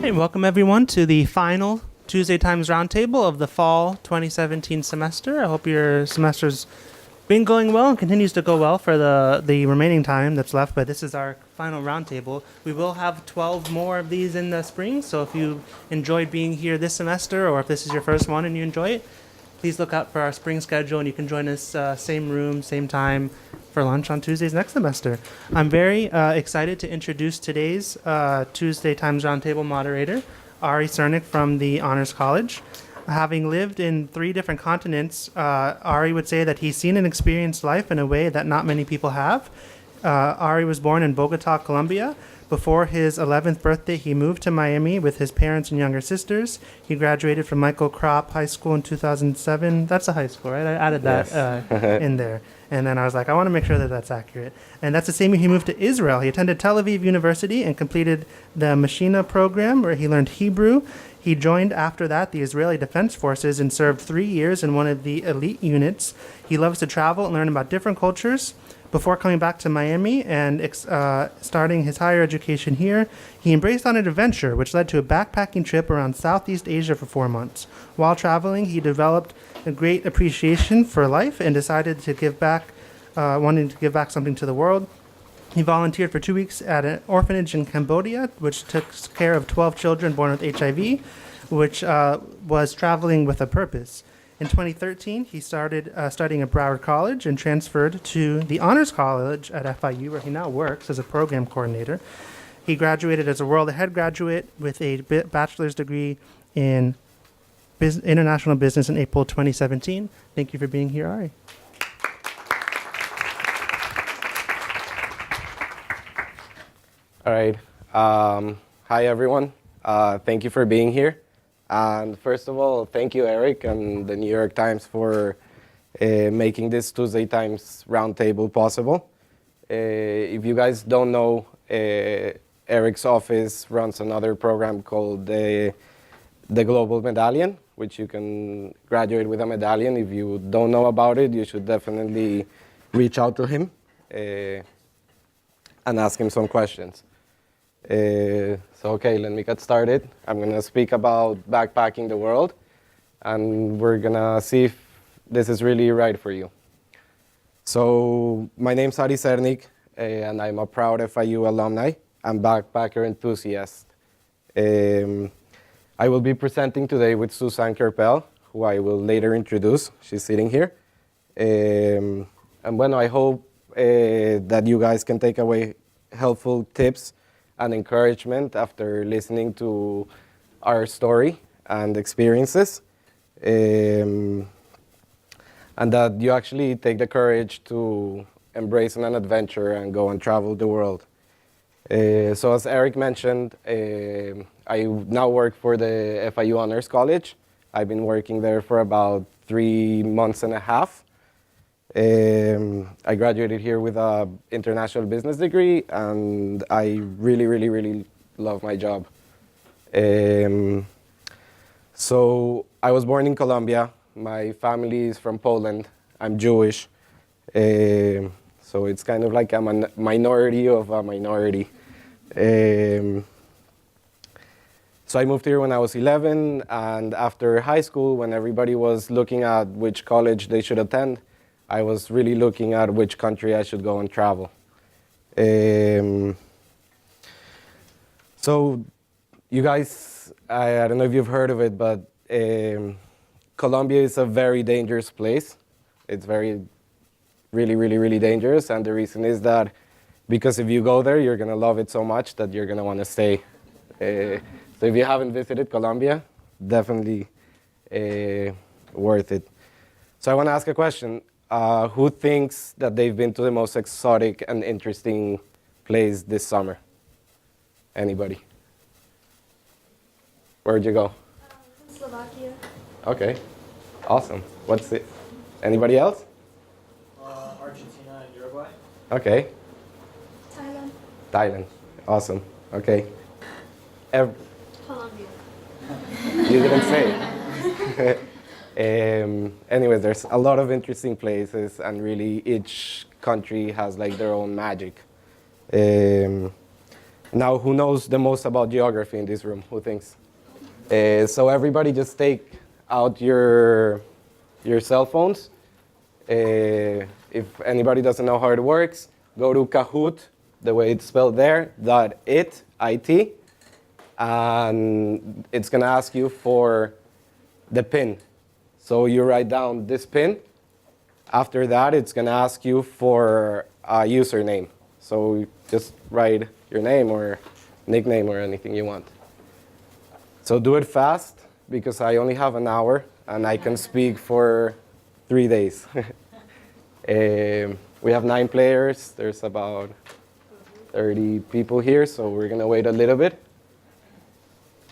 Hey, welcome everyone to the final Tuesday Times Roundtable of the fall 2017 semester. I hope your semester's been going well and continues to go well for the remaining time that's left, but this is our final roundtable. We will have 12 more of these in the spring, so if you enjoyed being here this semester or if this is your first one and you enjoy it, please look out for our spring schedule and you can join us same room, same time for lunch on Tuesdays next semester. I'm very excited to introduce today's Tuesday Times Roundtable moderator, Ari Sernik from the Honors College. Having lived in 3 different continents, Ari would say that he's seen and experienced life in a way that not many people have. Ari was born in Bogota, Colombia. Before his 11th birthday, he moved to Miami with his parents and younger sisters. He graduated from Michael Kropp High School in 2007. That's a high school, right? I added that in there. And then I was like, I want to make sure that that's accurate. And that's the same year he moved to Israel. He attended Tel Aviv University and completed the Mashina program, where he learned Hebrew. He joined after that the Israeli Defense Forces and served 3 years in one of the elite units. He loves to travel and learn about different cultures. Before coming back to Miami and starting his higher education here, he embraced on an adventure, which led to a backpacking trip around Southeast Asia for 4 months. While traveling, he developed a great appreciation for life and decided to give back, wanting to give back something to the world. He volunteered for 2 weeks at an orphanage in Cambodia, which took care of 12 children born with HIV, which was traveling with a purpose. In 2013, he started studying at Broward College and transferred to the Honors College at FIU, where he now works as a program coordinator. He graduated as a World Ahead graduate with a bachelor's degree in international business in April 2017. Thank you for being here, Ari. All right. Hi, everyone. Thank you for being here. And first of all, thank you, Eric, and the New York Times for making this Tuesday Times Roundtable possible. If you guys don't know, Eric's office runs another program called the Global Medallion, which you can graduate with a medallion. If you don't know about it, you should definitely reach out to him and ask him some questions. Okay, let me get started. I'm going to speak about backpacking the world, and we're going to see if this is really right for you. So, my name's Ari Sernik, and I'm a proud FIU alumni and backpacker enthusiast. I will be presenting today with Suzanne Kerpel, who I will later introduce. She's sitting here. And I hope that you guys can take away helpful tips and encouragement after listening to our story and experiences, and that you actually take the courage to embrace an adventure and go and travel the world. So as Eric mentioned, I now work for the FIU Honors College. I've been working there for about 3 months and a half. I graduated here with an international business degree, and I really, really, really love my job. So I was born in Colombia. My family is from Poland. I'm Jewish. So it's kind of like I'm a minority of a minority. So I moved here when I was 11, and after high school, when everybody was looking at which college they should attend, I was really looking at which country I should go and travel. So you guys, I don't know if you've heard of it, but Colombia is a very dangerous place. It's really, really, really dangerous. And the reason is that because if you go there, you're going to love it so much that you're going to want to stay. So if you haven't visited Colombia, definitely worth it. So I want to ask a question. Who thinks that they've been to the most exotic and interesting place this summer? Anybody? Where'd you go? Slovakia. Okay, awesome. What's it? Anybody else? Argentina and Uruguay. Okay. Thailand. Thailand. Awesome. Okay. Colombia. You didn't say. Anyways, there's a lot of interesting places, and really each country has like their own magic. Now, who knows the most about geography in this room? Who thinks? So everybody just take out your cell phones. If anybody doesn't know how it works, go to Kahoot, the way it's spelled there, .it, I-T, and it's going to ask you for the pin. So you write down this pin. After that, it's going to ask you for a username. So you just write your name or nickname or anything you want. So do it fast, because I only have an hour, and I can speak for 3 days. We have 9 players. There's about 30 people here, so we're going to wait a little bit.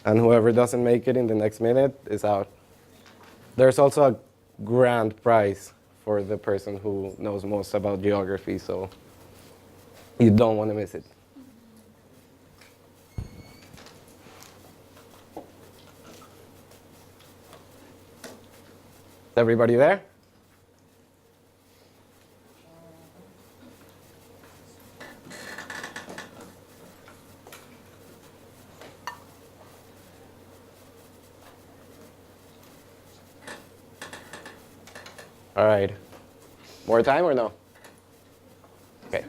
And whoever doesn't make it in the next minute is out. There's also a grand prize for the person who knows most about geography, so you don't want to miss it. Is everybody there? All right. More time or no? Okay.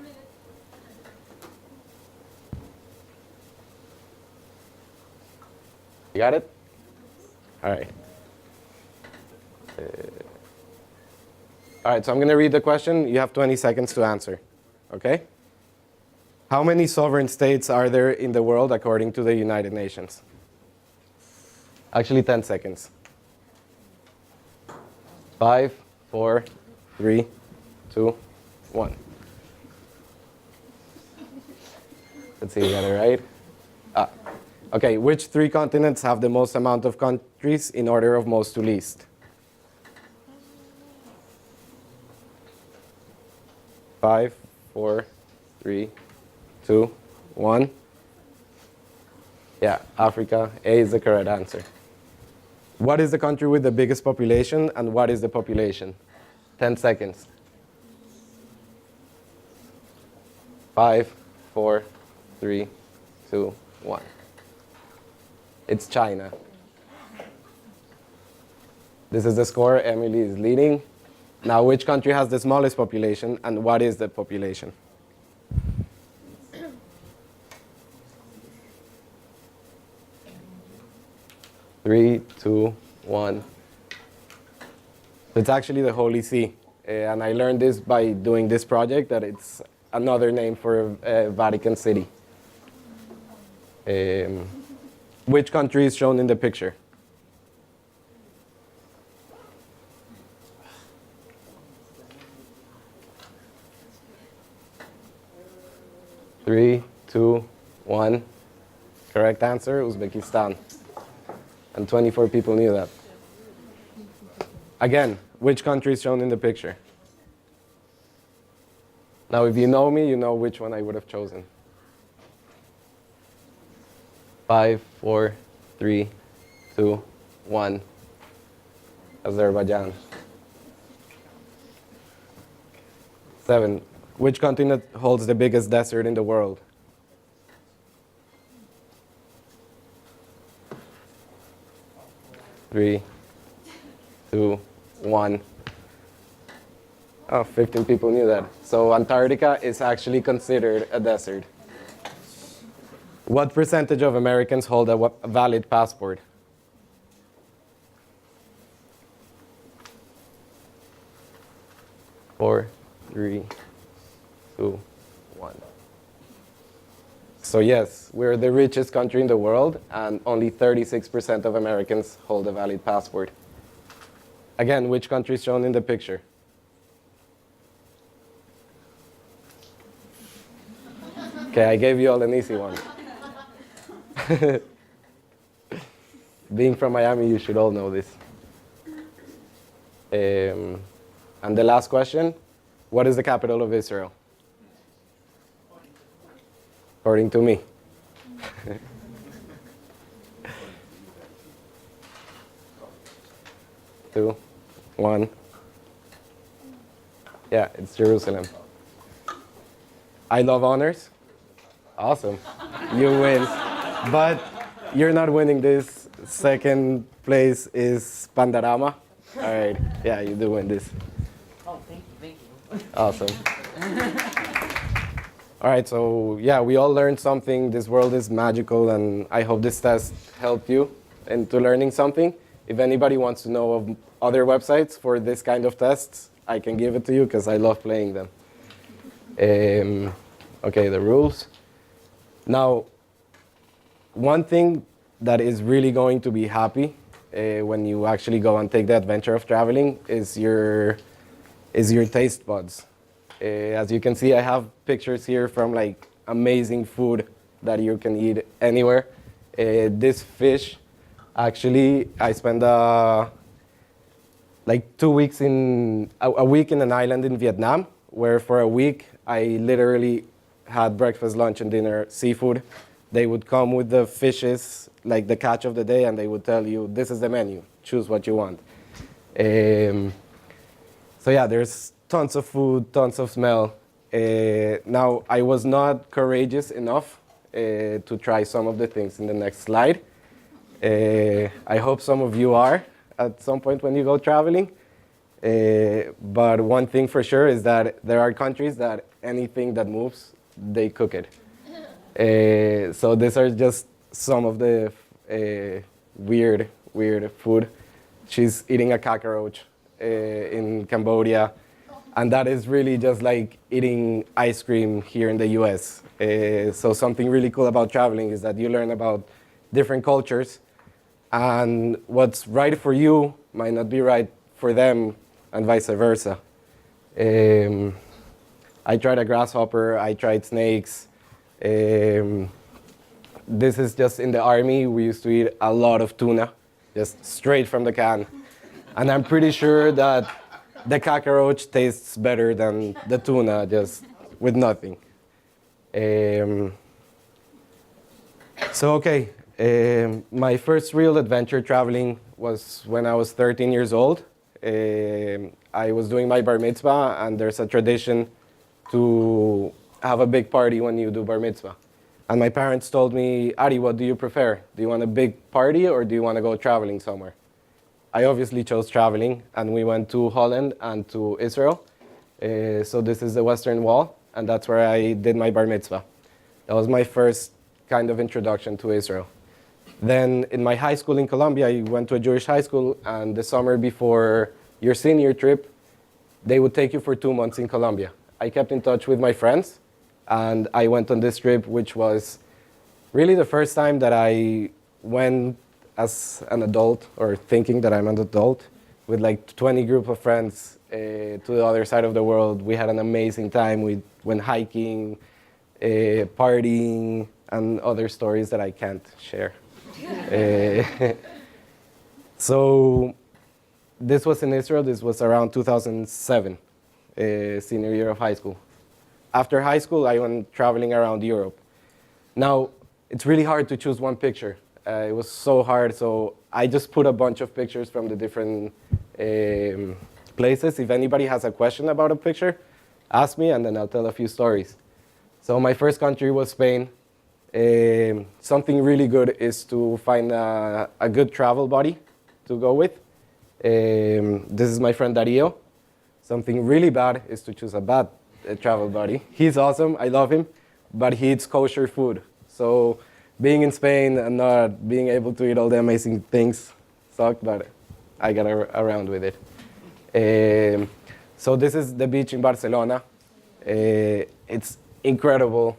You got it? All right. All right, so I'm going to read the question. You have 20 seconds to answer. Okay? How many sovereign states are there in the world according to the United Nations? Actually, 10 seconds. 5, 4, 3, 2, 1. Let's see, you got it right? Okay, which 3 continents have the most amount of countries in order of most to least? 5, 4, 3, 2, 1. Yeah, Africa. A is the correct answer. What is the country with the biggest population, and what is the population? 10 seconds. 5, 4, 3, 2, 1. It's China. This is the score. Emily is leading. Now, which country has the smallest population, and what is the population? Three, two, one. It's actually the Holy See. And I learned this by doing this project, that it's another name for Vatican City. Which country is shown in the picture? Three, two, one. Correct answer, Uzbekistan. And 24 people knew that. Again, which country is shown in the picture? Now, if you know me, you know which one I would have chosen. 5, 4, 3, 2, 1. Azerbaijan. 7. Which continent holds the biggest desert in the world? 3, 2, 1. Oh, 15 people knew that. So Antarctica is actually considered a desert. What percentage of Americans hold a valid passport? 4, 3, 2, 1. So yes, we're the richest country in the world, and only 36% of Americans hold a valid passport. Again, which country is shown in the picture? Okay, I gave you all an easy one. Being from Miami, you should all know this. And the last question, what is the capital of Israel? According to me. 2, 1. Yeah, it's Jerusalem. I love honors. Awesome. You win. But you're not winning this. Second place is Pandarama. All right. Yeah, you do win this. Oh, thank you. Awesome. All right, so yeah, we all learned something. This world is magical, and I hope this test helped you into learning something. If anybody wants to know of other websites for this kind of tests, I can give it to you because I love playing them. Okay, the rules. Now, one thing that is really going to be happy when you actually go and take the adventure of traveling is your taste buds. As you can see, I have pictures here from like amazing food that you can eat anywhere. This fish, actually, I spent like 2 weeks a week in an island in Vietnam, where for a week I literally had breakfast, lunch, and dinner seafood. They would come with the fishes, like the catch of the day, and they would tell you, this is the menu, choose what you want. So yeah, there's tons of food, tons of smell. Now, I was not courageous enough to try some of the things in the next slide. I hope some of you are at some point when you go traveling. But one thing for sure is that there are countries that anything that moves, they cook it. So these are just some of the weird food. She's eating a cockroach in Cambodia. And that is really just like eating ice cream here in the US. So something really cool about traveling is that you learn about different cultures. And what's right for you might not be right for them, and vice versa. I tried a grasshopper, I tried snakes. This is just in the army, we used to eat a lot of tuna, just straight from the can. And I'm pretty sure that the cockroach tastes better than the tuna, just with nothing. My first real adventure traveling was when I was 13 years old. I was doing my bar mitzvah, and there's a tradition to have a big party when you do bar mitzvah. And my parents told me, Ari, what do you prefer? Do you want a big party or do you want to go traveling somewhere? I obviously chose traveling, and we went to Holland and to Israel. So this is the Western Wall, and that's where I did my bar mitzvah. That was my first kind of introduction to Israel. Then in my high school in Colombia, I went to a Jewish high school, and the summer before your senior trip, they would take you for 2 months in Colombia. I kept in touch with my friends, and I went on this trip, which was really the first time that I went as an adult, or thinking that I'm an adult, with like 20 group of friends to the other side of the world. We had an amazing time. We went hiking, partying, and other stories that I can't share. So this was in Israel. This was around 2007, senior year of high school. After high school, I went traveling around Europe. Now, it's really hard to choose one picture. It was so hard, so I just put a bunch of pictures from the different places. If anybody has a question about a picture, ask me, and then I'll tell a few stories. So my first country was Spain. Something really good is to find a good travel buddy to go with. This is my friend Dario. Something really bad is to choose a bad travel buddy. He's awesome, I love him, but he eats kosher food. So being in Spain and not being able to eat all the amazing things sucked, but I got around with it. So this is the beach in Barcelona. It's incredible.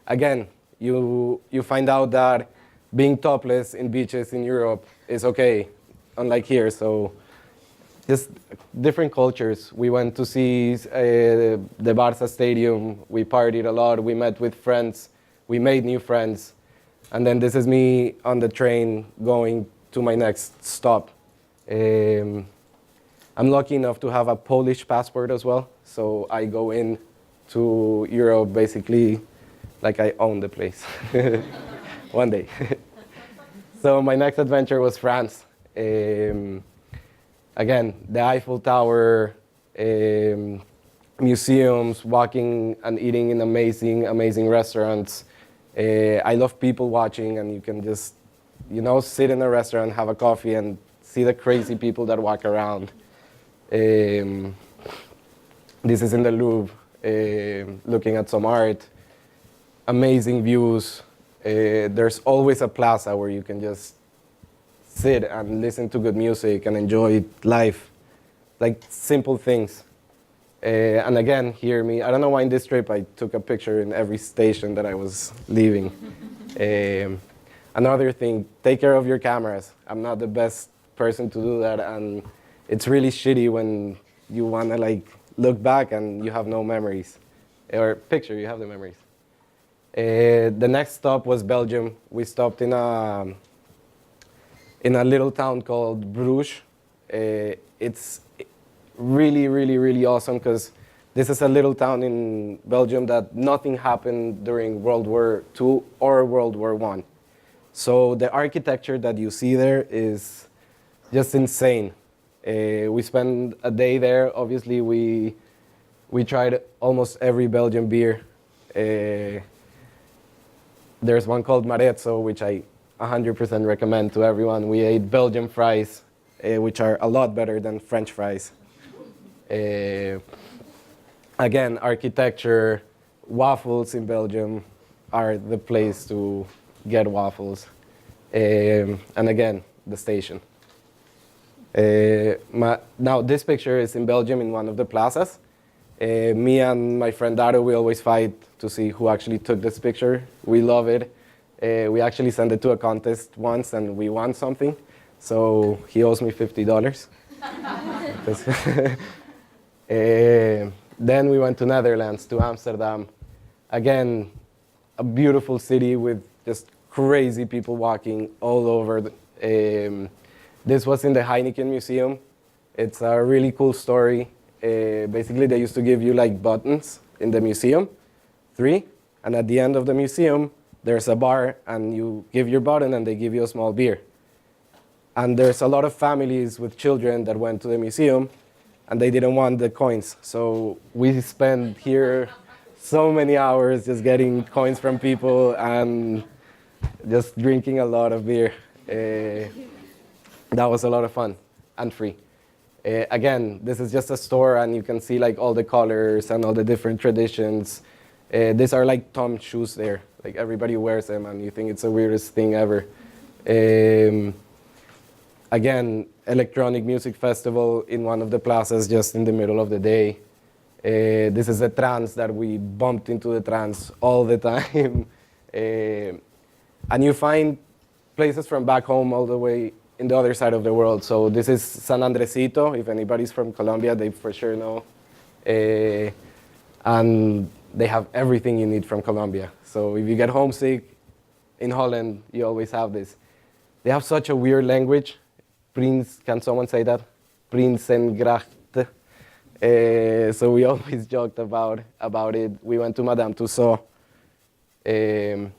Again, you find out that being topless in beaches in Europe is okay, unlike here. So just different cultures. We went to see the Barça stadium. We partied a lot. We met with friends. We made new friends. And then this is me on the train going to my next stop. I'm lucky enough to have a Polish passport as well. So I go in to Europe basically like I own the place one day. So my next adventure was France. Again, the Eiffel Tower, museums, walking and eating in amazing, amazing restaurants. I love people watching, and you can just, sit in a restaurant, have a coffee, and see the crazy people that walk around. This is in the Louvre, looking at some art. Amazing views. There's always a plaza where you can just sit and listen to good music and enjoy life, like simple things. And again, hear me. I don't know why in this trip I took a picture in every station that I was leaving. Another thing, take care of your cameras. I'm not the best person to do that, and it's really shitty when you want to look back and you have no memories, or picture you have the memories. The next stop was Belgium. We stopped in a little town called Bruges. It's really, really, really awesome because this is a little town in Belgium that nothing happened during World War II or World War I. So the architecture that you see there is just insane. We spent a day there. Obviously, we tried almost every Belgian beer. There's one called Marezzo, which I 100% recommend to everyone. We ate Belgian fries, which are a lot better than French fries. Again, architecture, waffles in Belgium are the place to get waffles. And again, the station. Now, this picture is in Belgium in one of the plazas. Me and my friend Daro, we always fight to see who actually took this picture. We love it. We actually sent it to a contest once, and we won something. So he owes me $50. Then we went to Netherlands, to Amsterdam. Again, a beautiful city with just crazy people walking all over. This was in the Heineken Museum. It's a really cool story. Basically, they used to give you buttons in the museum, 3, and at the end of the museum, there's a bar, and you give your button, and they give you a small beer. And there's a lot of families with children that went to the museum, and they didn't want the coins. So we spent here so many hours just getting coins from people and just drinking a lot of beer. That was a lot of fun and free. Again, this is just a store, and you can see all the colors and all the different traditions. These are Tom shoes there. Everybody wears them, and you think it's the weirdest thing ever. Again, electronic music festival in one of the plazas just in the middle of the day. This is a trance that we bumped into the trance all the time. And you find places from back home all the way in the other side of the world. So this is San Andresito. If anybody's from Colombia, they for sure know. And they have everything you need from Colombia. So if you get homesick in Holland, you always have this. They have such a weird language. Prince, can someone say that? Prinsengracht. So we always joked about it. We went to Madame Tussauds. And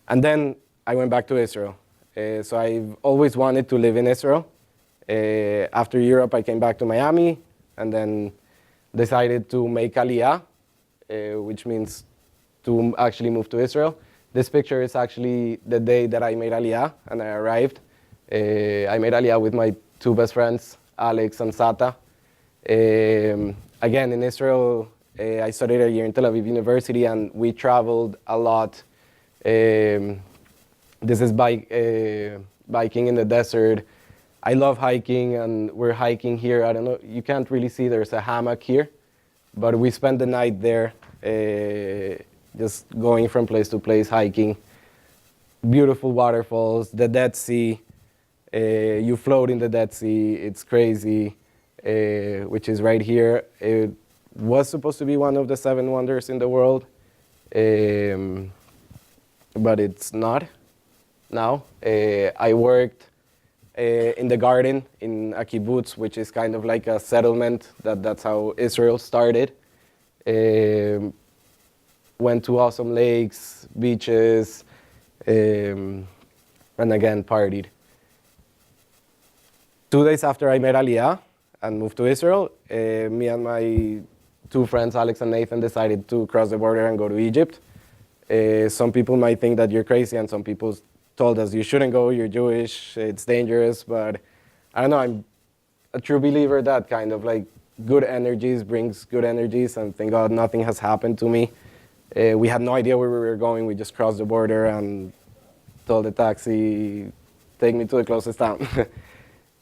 then I went back to Israel. So I've always wanted to live in Israel. After Europe, I came back to Miami and then decided to make Aliyah, which means to actually move to Israel. This picture is actually the day that I made Aliyah and I arrived. I made Aliyah with my 2 best friends, Alex and Sata. Again, in Israel, I studied a year in Tel Aviv University, and we traveled a lot. This is biking in the desert. I love hiking, and we're hiking here. I don't know, you can't really see, there's a hammock here, but we spent the night there, just going from place to place, hiking. Beautiful waterfalls, the Dead Sea. You float in the Dead Sea, it's crazy, which is right here. It was supposed to be one of the 7 wonders in the world, but it's not now. I worked in the garden in a kibbutz, which is kind of like a settlement. That's how Israel started. Went to awesome lakes, beaches, and again, partied. 2 days after I met Aliyah and moved to Israel, me and two friends, Alex and Nathan, decided to cross the border and go to Egypt. Some people might think that you're crazy, and some people told us you shouldn't go, you're Jewish, it's dangerous, but I don't know, I'm a true believer that kind of like good energies brings good energies, and thank God nothing has happened to me. We had no idea where we were going, we just crossed the border and told the taxi, take me to the closest town.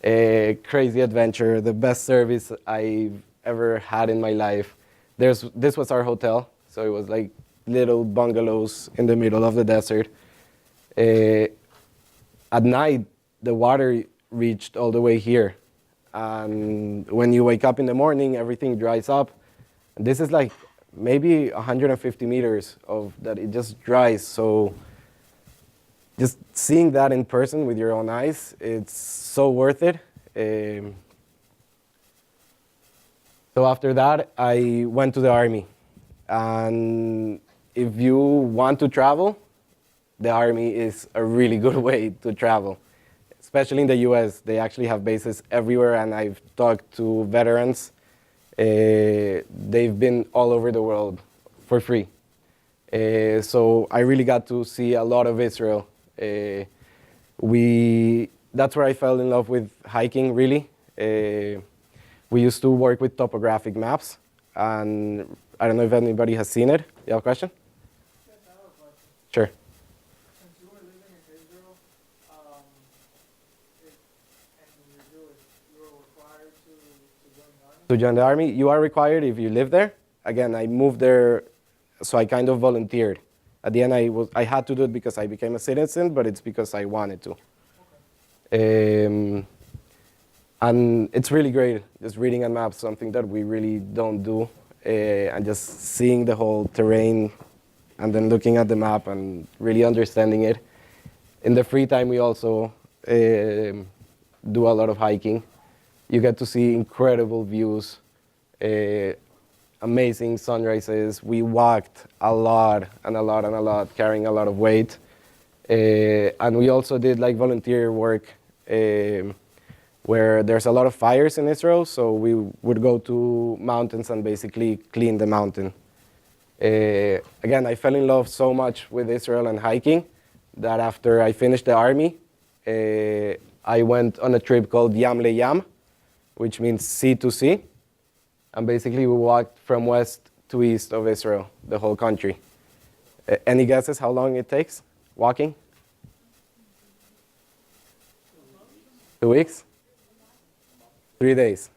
A crazy adventure, the best service I've ever had in my life. This was our hotel, so it was like little bungalows in the middle of the desert. At night, the water reached all the way here. And when you wake up in the morning, everything dries up. And this is like maybe 150 meters of that, it just dries. So just seeing that in person with your own eyes, it's so worth it. So after that, I went to the army. And if you want to travel, the army is a really good way to travel. Especially in the US, they actually have bases everywhere, and I've talked to veterans. They've been all over the world for free. So I really got to see a lot of Israel. That's where I fell in love with hiking, really. We used to work with topographic maps, and I don't know if anybody has seen it. You have a question? Yes, I have a question. Sure. Since you were living in Israel, and you're Jewish, you were required to join the army? To join the army, you are required if you live there. Again, I moved there, so I kind of volunteered. At the end, I had to do it because I became a citizen, but it's because I wanted to. And it's really great, just reading a map, something that we really don't do, and just seeing the whole terrain, and then looking at the map and really understanding it. In the free time, we also do a lot of hiking. You get to see incredible views, amazing sunrises. We walked a lot and a lot and a lot, carrying a lot of weight. And we also did like volunteer work where there's a lot of fires in Israel, so we would go to mountains and basically clean the mountain. Again, I fell in love so much with Israel and hiking that after I finished the army, I went on a trip called Yam Le Yam, which means sea to sea. And basically we walked from west to east of Israel, the whole country. Any guesses how long it takes walking? 2 weeks? 3 days.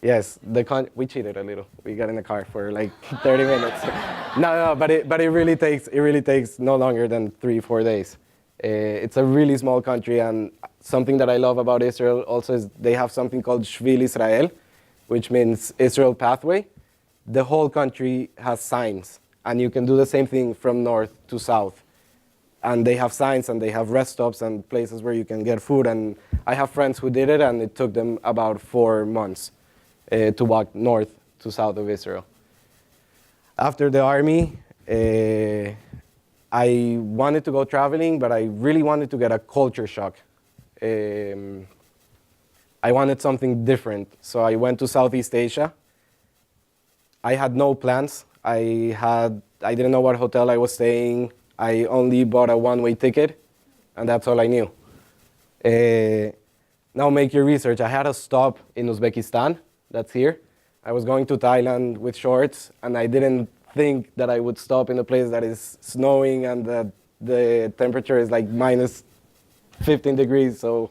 Yes, we cheated a little. We got in the car for like 30 minutes. No, but it really takes no longer than 3-4 days. It's a really small country, and something that I love about Israel also is they have something called Shvil Israel, which means Israel pathway. The whole country has signs, and you can do the same thing from north to south. And they have signs, and they have rest stops and places where you can get food. And I have friends who did it, and it took them about 4 months to walk north to south of Israel. After the army, I wanted to go traveling, but I really wanted to get a culture shock. I wanted something different, so I went to Southeast Asia. I had no plans. I didn't know what hotel I was staying. I only bought a one-way ticket, and that's all I knew. Now make your research. I had a stop in Uzbekistan, that's here. I was going to Thailand with shorts, and I didn't think that I would stop in a place that is snowing and that the temperature is like minus 15 degrees, so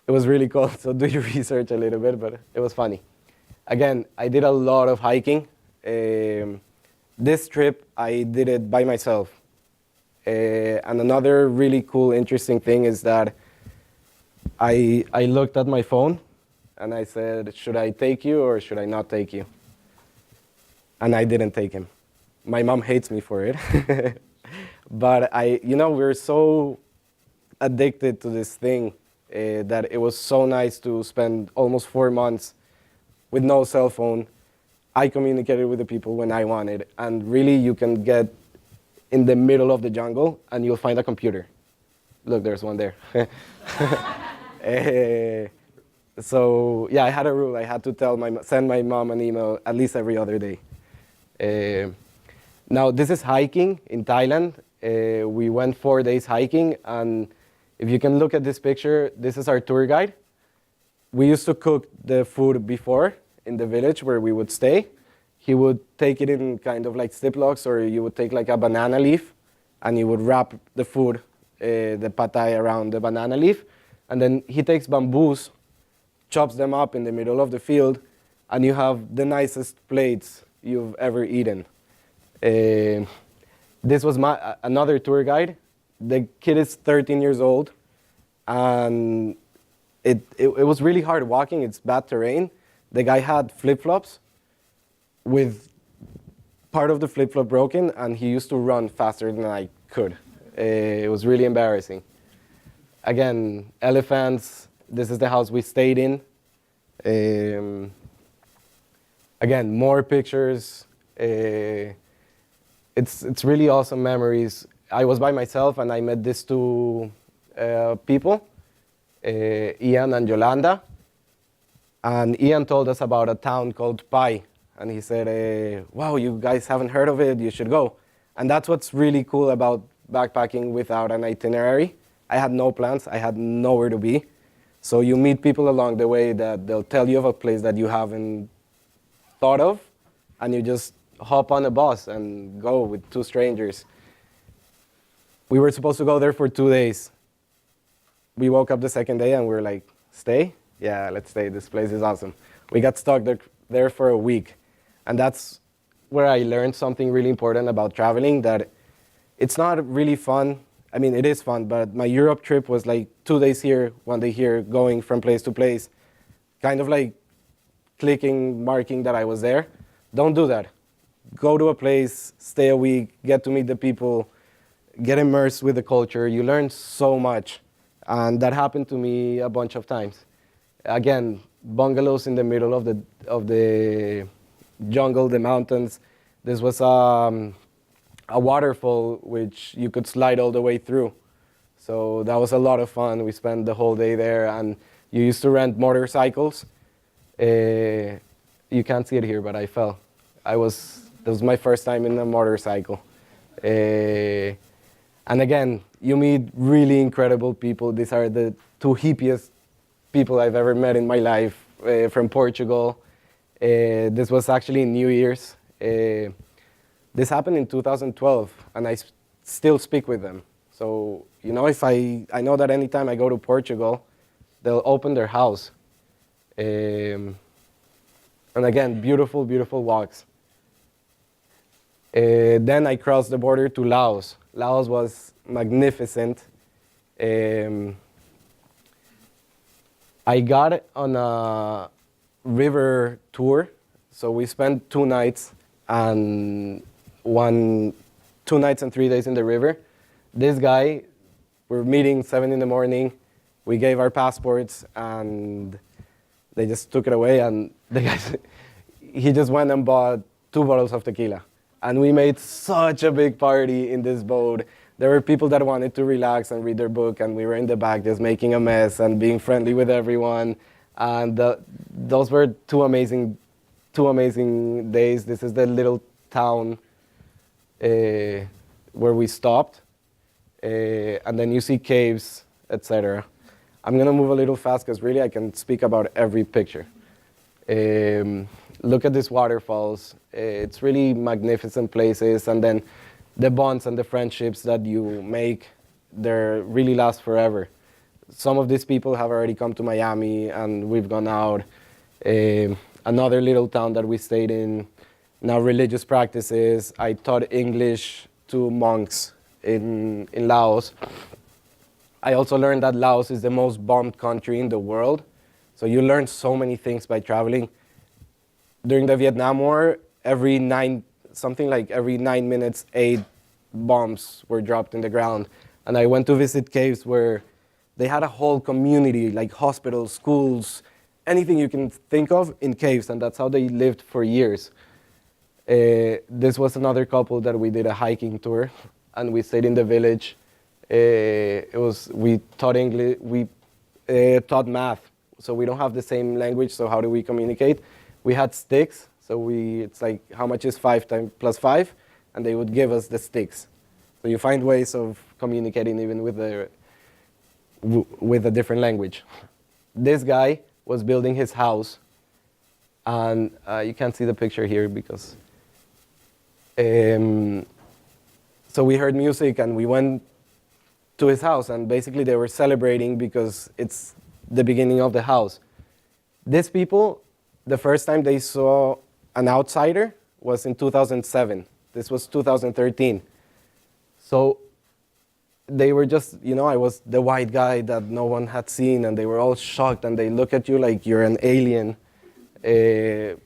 it was really cold. So do your research a little bit, but it was funny. Again, I did a lot of hiking. This trip, I did it by myself. And another really cool, interesting thing is that I looked at my phone and I said, should I take you or should I not take you? And I didn't take him. My mom hates me for it. But we're so addicted to this thing that it was so nice to spend almost 4 months with no cell phone. I communicated with the people when I wanted. And really, you can get in the middle of the jungle and you'll find a computer. Look, there's one there. So yeah, I had a rule. I had to send my mom an email at least every other day. Now this is hiking in Thailand. We went 4 days hiking, and if you can look at this picture, this is our tour guide. We used to cook the food before in the village where we would stay. He would take it in kind of like Ziplocs, or you would take like a banana leaf, and you would wrap the food, the pad thai, around the banana leaf, and then he takes bamboos, chops them up in the middle of the field, and you have the nicest plates you've ever eaten. This was another tour guide. The kid is 13 years old, and it was really hard walking. It's bad terrain. The guy had flip-flops with part of the flip-flop broken, and he used to run faster than I could. It was really embarrassing. Again, elephants. This is the house we stayed in. Again, more pictures. It's really awesome memories. I was by myself, and I met these two people, Ian and Yolanda. And Ian told us about a town called Pai. And he said, wow, you guys haven't heard of it, you should go. And that's what's really cool about backpacking without an itinerary. I had no plans, I had nowhere to be. So you meet people along the way that they'll tell you of a place that you haven't thought of, and you just hop on a bus and go with two strangers. We were supposed to go there for 2 days. We woke up the second day and we were like, stay? Yeah, let's stay, this place is awesome. We got stuck there for a week. And that's where I learned something really important about traveling, that it's not really fun. I mean, it is fun, but my Europe trip was like 2 days here, 1 day here, going from place to place, kind of like clicking, marking that I was there. Don't do that. Go to a place, stay a week, get to meet the people, get immersed with the culture. You learn so much. And that happened to me a bunch of times. Again, bungalows in the middle of the jungle, the mountains. This was a waterfall which you could slide all the way through. So that was a lot of fun. We spent the whole day there, and you used to rent motorcycles. You can't see it here, but I fell. That was my first time in a motorcycle. And again, you meet really incredible people. These are the two hippiest people I've ever met in my life, from Portugal. This was actually New Year's. This happened in 2012, and I still speak with them. So, you know, if I know that anytime I go to Portugal, they'll open their house. And again, beautiful, beautiful walks. Then I crossed the border to Laos. Laos was magnificent. I got on a river tour, so we spent 2 nights and 2 nights and 3 days in the river. This guy, we're meeting 7 in the morning. We gave our passports, and they just took it away. And the guy, he just went and bought 2 bottles of tequila. And we made such a big party in this boat. There were people that wanted to relax and read their book, and we were in the back just making a mess and being friendly with everyone. And those were two amazing days. This is the little town where we stopped. And then you see caves, etc. I'm gonna move a little fast because really I can speak about every picture. Look at these waterfalls. It's really magnificent places. And then the bonds and the friendships that you make, they really last forever. Some of these people have already come to Miami, and we've gone out. Another little town that we stayed in. Now, religious practices. I taught English to monks in Laos. I also learned that Laos is the most bombed country in the world. So you learn so many things by traveling. During the Vietnam War, every 9 minutes, 8 bombs were dropped in the ground. And I went to visit caves where they had a whole community, like hospitals, schools, anything you can think of in caves, and that's how they lived for years. This was another couple that we did a hiking tour, and we stayed in the village. We taught English, we taught math so we don't have the same language, so how do we communicate? We had sticks, so it's like, how much is 5 plus 5? And they would give us the sticks. So you find ways of communicating even with a different language. This guy was building his house, and you can't see the picture here because... so we heard music and we went to his house, and basically they were celebrating because it's the beginning of the house. These people, the first time they saw an outsider was in 2007. This was 2013. So they were just, I was the white guy that no one had seen, and they were all shocked, and they look at you like you're an alien.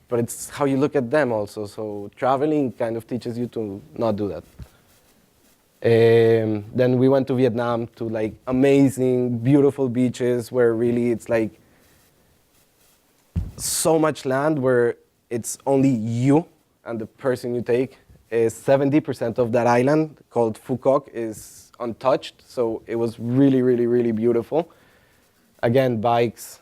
But it's how you look at them also. So traveling kind of teaches you to not do that. Then we went to Vietnam to like amazing, beautiful beaches where really it's like so much land where it's only you and the person you take. 70% of that island called Phu Quoc is untouched, so it was really, really, really beautiful. Again, bikes.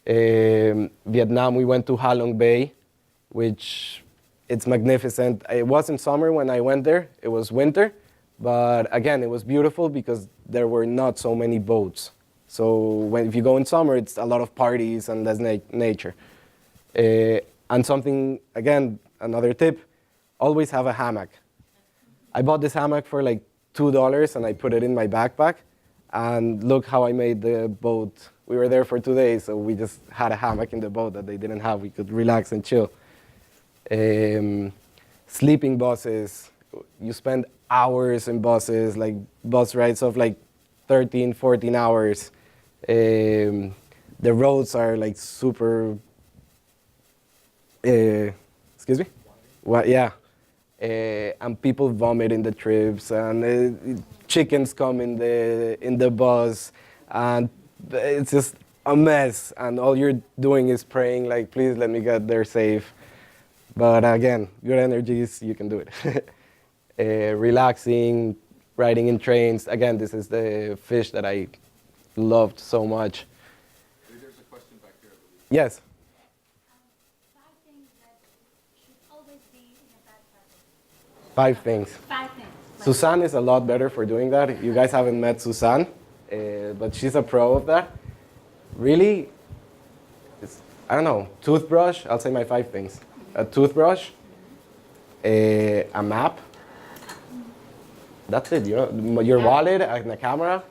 Vietnam, we went to Ha Long Bay, which it's magnificent. It wasn't summer when I went there, it was winter. But again, it was beautiful because there were not so many boats. So if you go in summer, it's a lot of parties and less nature. And something, again, another tip, always have a hammock. I bought this hammock for like $2 and I put it in my backpack. And look how I made the boat. We were there for 2 days, so we just had a hammock in the boat that they didn't have. We could relax and chill. Sleeping buses. You spend hours in buses, like bus rides of like 13, 14 hours. The roads are like super, excuse me? Well, yeah. And people vomit in the trips, and chickens come in the bus, and it's just a mess. And all you're doing is praying, like, please let me get there safe. But again, good energies, you can do it. Relaxing, riding in trains. Again, this is the fish that I loved so much. There's a question back here, I believe. Yes. 5 things that should always be in a backpack. 5 things. 5 things. Suzanne is a lot better for doing that. You guys haven't met Suzanne, but she's a pro of that. Really, I don't know, toothbrush, I'll say my 5 things. A toothbrush, a map. That's it, your wallet and a camera.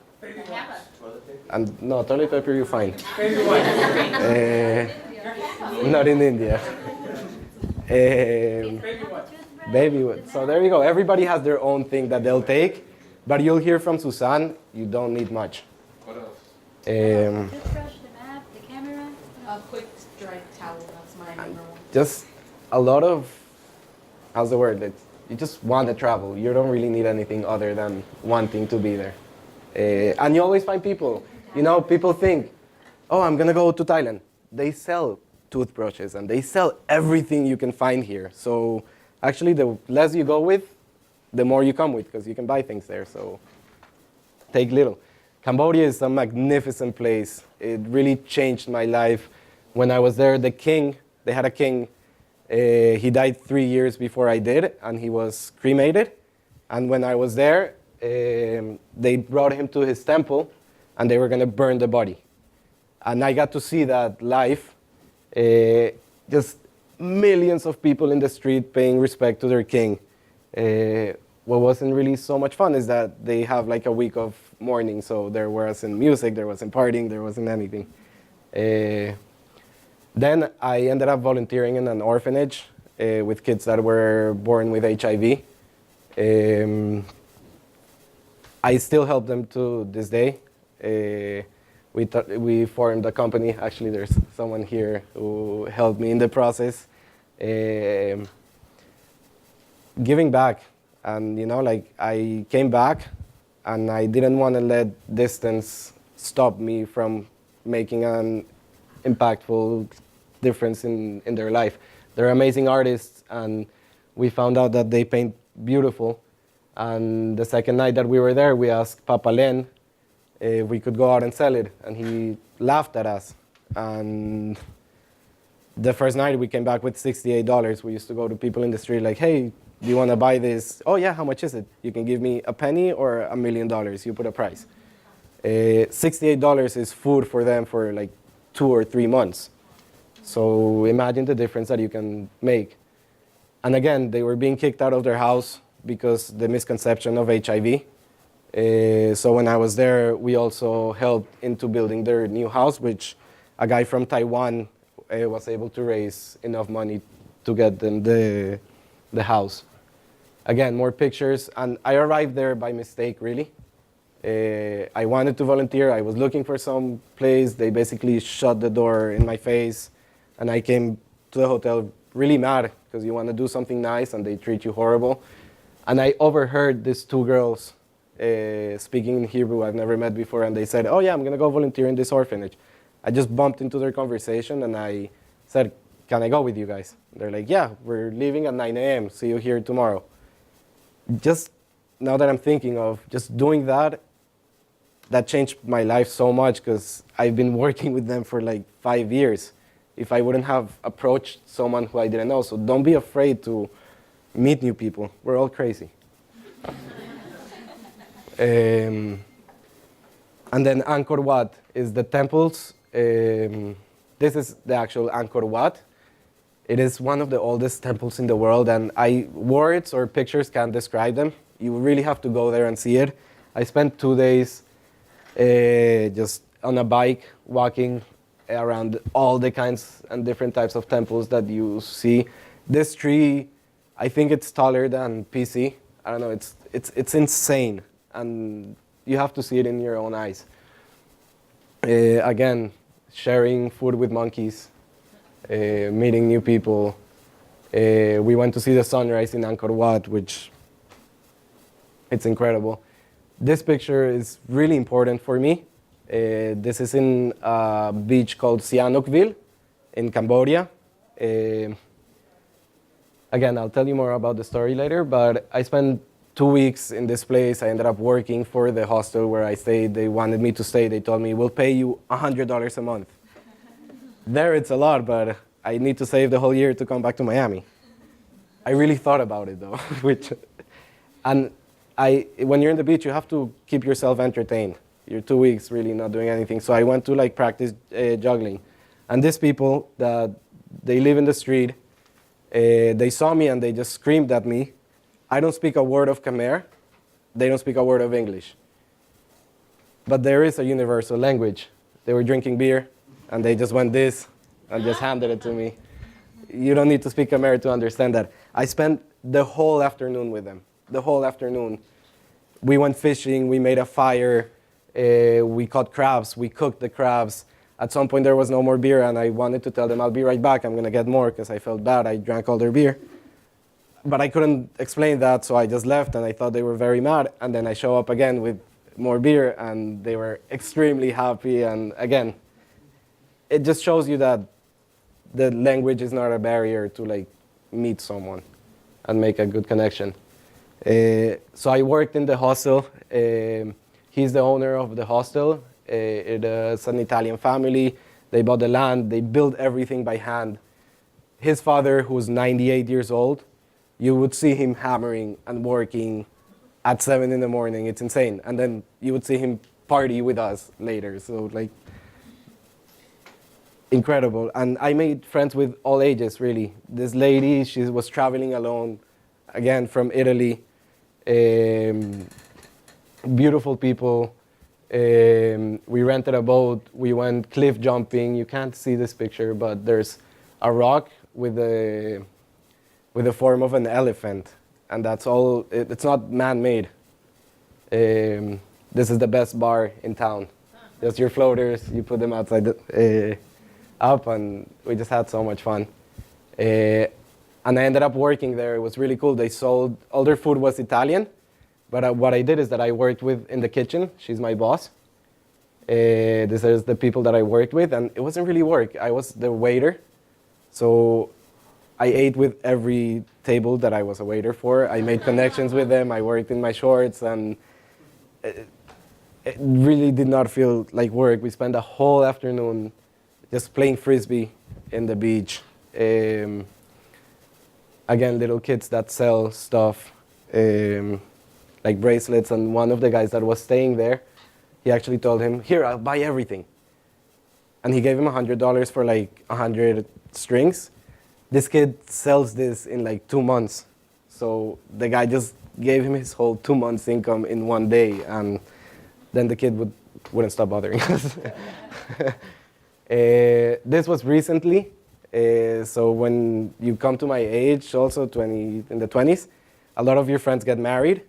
And no, toilet paper you find. Not in India. Baby wood. So there you go. Everybody has their own thing that they'll take, but you'll hear from Suzanne, you don't need much. What else? Toothbrush, the map, the camera. A quick dry towel, that's my number one. Just a lot of, how's the word? You just want to travel. You don't really need anything other than wanting to be there. And you always find people. People think, oh, I'm going to go to Thailand. They sell toothbrushes and they sell everything you can find here. So actually, the less you go with, the more you come with, because you can buy things there. So take little. Cambodia is a magnificent place. It really changed my life. When I was there, they had a king. He died 3 years before I did, and he was cremated. And when I was there, they brought him to his temple, and they were going to burn the body. And I got to see that live. Just millions of people in the street paying respect to their king. What wasn't really so much fun is that they have like a week of mourning, so there wasn't music, there wasn't partying, there wasn't anything. Then I ended up volunteering in an orphanage with kids that were born with HIV. I still help them to this day. We formed a company. Actually, there's someone here who helped me in the process. Giving back. And, I came back, and I didn't want to let distance stop me from making an impactful difference in their life. They're amazing artists, and we found out that they paint beautiful. And the second night that we were there, we asked Papa Len if we could go out and sell it, and he laughed at us. And the first night we came back with $68. We used to go to people in the street like, hey, do you want to buy this? Oh yeah, how much is it? You can give me a penny or $1 million. You put a price. $68 is food for them for like 2 or 3 months. So imagine the difference that you can make. And again, they were being kicked out of their house because the misconception of HIV. So when I was there, we also helped into building their new house, which a guy from Taiwan was able to raise enough money to get them the house. Again, more pictures, and I arrived there by mistake, really. I wanted to volunteer. I was looking for some place. They basically shut the door in my face, and I came to the hotel really mad because you want to do something nice and they treat you horrible. And I overheard these 2 girls speaking in Hebrew I've never met before, and they said, oh yeah, I'm going to go volunteer in this orphanage. I just bumped into their conversation and I said, can I go with you guys? They're like, yeah, we're leaving at 9 a.m. See you here tomorrow. Just now that I'm thinking of just doing that, that changed my life so much because I've been working with them for like 5 years. If I wouldn't have approached someone who I didn't know. So don't be afraid to meet new people. We're all crazy. And then Angkor Wat is the temples. This is the actual Angkor Wat. It is one of the oldest temples in the world, and words or pictures can't describe them. You really have to go there and see it. I spent 2 days just on a bike walking around all the kinds and different types of temples that you see. This tree, I think it's taller than PC. I don't know, it's insane, and you have to see it in your own eyes. Again, sharing food with monkeys, meeting new people. We went to see the sunrise in Angkor Wat, which it's incredible. This picture is really important for me. This is in a beach called Sihanoukville in Cambodia. Again, I'll tell you more about the story later, but I spent 2 weeks in this place. I ended up working for the hostel where I stayed. They wanted me to stay. They told me, we'll pay you $100 a month. There it's a lot, but I need to save the whole year to come back to Miami. I really thought about it though. When you're in the beach, you have to keep yourself entertained. You're 2 weeks really not doing anything. So I went to like practice juggling. And these people, they live in the street, they saw me and they just screamed at me. I don't speak a word of Khmer. They don't speak a word of English. But there is a universal language. They were drinking beer and they just went this and just handed it to me. You don't need to speak Khmer to understand that. I spent the whole afternoon with them. The whole afternoon. We went fishing, we made a fire, we caught crabs, we cooked the crabs. At some point there was no more beer and I wanted to tell them I'll be right back, I'm gonna get more because I felt bad, I drank all their beer. But I couldn't explain that, so I just left and I thought they were very mad. And then I show up again with more beer and they were extremely happy. And again, it just shows you that the language is not a barrier to like meet someone and make a good connection. So I worked in the hostel. He's the owner of the hostel. It's an Italian family. They bought the land. They built everything by hand. His father, who's 98 years old, you would see him hammering and working at 7 in the morning. It's insane. And then you would see him party with us later. So like, incredible. And I made friends with all ages, really. This lady, she was traveling alone, again, from Italy. Beautiful people. We rented a boat. We went cliff jumping. You can't see this picture, but there's a rock with the form of an elephant, and that's all. It's not man-made. This is the best bar in town. Just your floaters. You put them outside up, and we just had so much fun. And I ended up working there. It was really cool. They sold, all their food was Italian, but what I did is that I worked with in the kitchen. She's my boss. These are the people that I worked with, and it wasn't really work. I was the waiter, so I ate with every table that I was a waiter for. I made connections with them. I worked in my shorts, and it really did not feel like work. We spent a whole afternoon just playing frisbee in the beach. Again, little kids that sell stuff, like bracelets. And one of the guys that was staying there, he actually told him, "Here, I'll buy everything." And he gave him $100 for like 100 strings. This kid sells this in like 2 months. So the guy just gave him his whole 2 months income in one day, and then the kid wouldn't stop bothering us. This was recently, so when you come to my age, also in the 20s, a lot of your friends get married,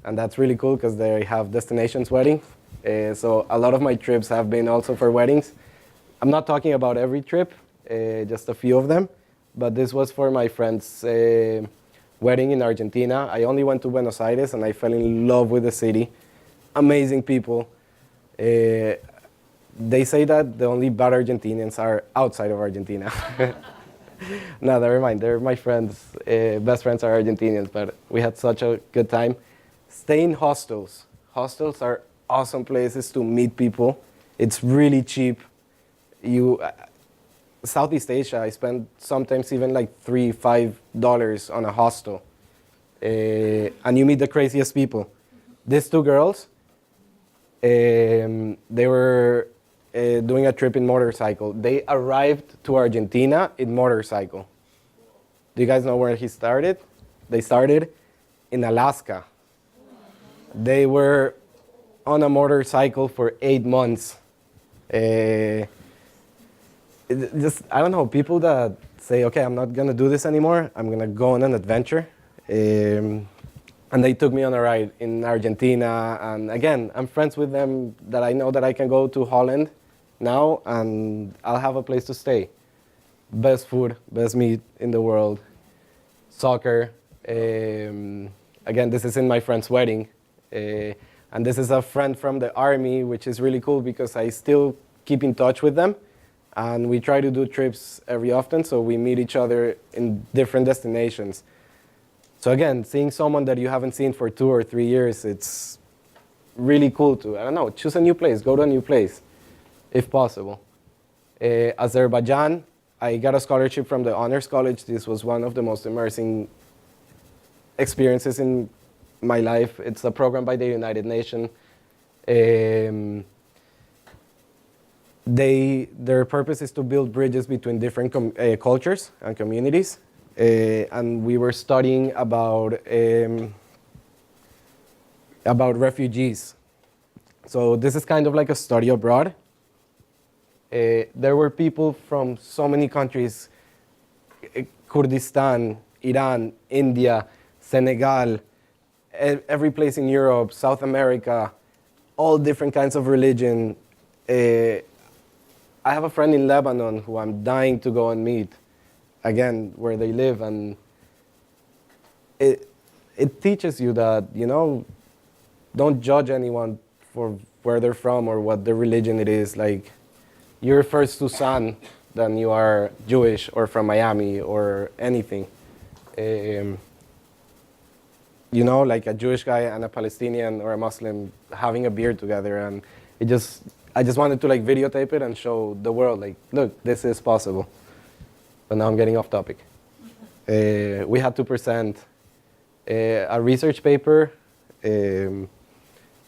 and that's really cool because they have destinations wedding. So a lot of my trips have been also for weddings. I'm not talking about every trip, just a few of them, but this was for my friend's wedding in Argentina. I only went to Buenos Aires and I fell in love with the city. Amazing people. They say that the only bad Argentinians are outside of Argentina. No, never mind. They're my friends. Best friends are Argentinians, but we had such a good time. Stay in hostels. Hostels are awesome places to meet people. It's really cheap. Southeast Asia, I spend sometimes even like $3-5 on a hostel. And you meet the craziest people. These two girls, they were doing a trip in motorcycle. They arrived to Argentina in motorcycle. Do you guys know where he started? They started in Alaska. They were on a motorcycle for 8 months. Just, I don't know, people that say, okay, I'm not gonna do this anymore, I'm gonna go on an adventure. And they took me on a ride in Argentina, and again, I'm friends with them that I know that I can go to Holland now and I'll have a place to stay. Best food, best meat in the world, soccer. Again, this is in my friend's wedding. And this is a friend from the army, which is really cool because I still keep in touch with them. And we try to do trips every often, so we meet each other in different destinations. So again, seeing someone that you haven't seen for 2 or 3 years, it's really cool to, I don't know, choose a new place, go to a new place, if possible. Azerbaijan, I got a scholarship from the Honors College. This was one of the most immersing experiences in my life. It's a program by the United Nations. Their purpose is to build bridges between different cultures and communities. And we were studying about refugees. So this is kind of like a study abroad. There were people from so many countries, Kurdistan, Iran, India, Senegal, every place in Europe, South America, all different kinds of religion. I have a friend in Lebanon who I'm dying to go and meet, again, where they live. And it teaches you that, you know, don't judge anyone for where they're from or what their religion it is. Like, you're first Suzanne than you are Jewish or from Miami or anything. You know, like a Jewish guy and a Palestinian or a Muslim having a beer together, and I just wanted to like videotape it and show the world, like, look, this is possible. But now I'm getting off topic. We had to present a research paper. It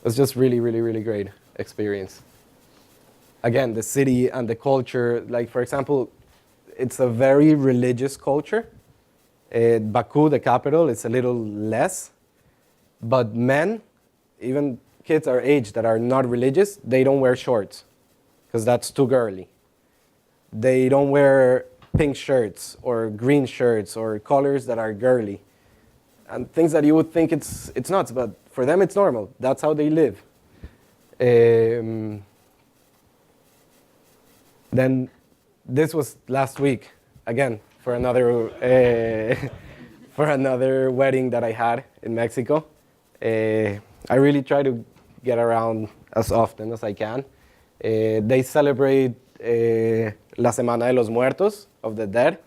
was just really, really, really great experience. Again, the city and the culture, like for example, it's a very religious culture. Baku, the capital, is a little less. But men, even kids our age that are not religious, they don't wear shorts because that's too girly. They don't wear pink shirts or green shirts or colors that are girly. And things that you would think it's nuts, but for them it's normal. That's how they live. Then this was last week, again, for another wedding that I had in Mexico. I really try to get around as often as I can. They celebrate La Semana de los Muertos, of the dead.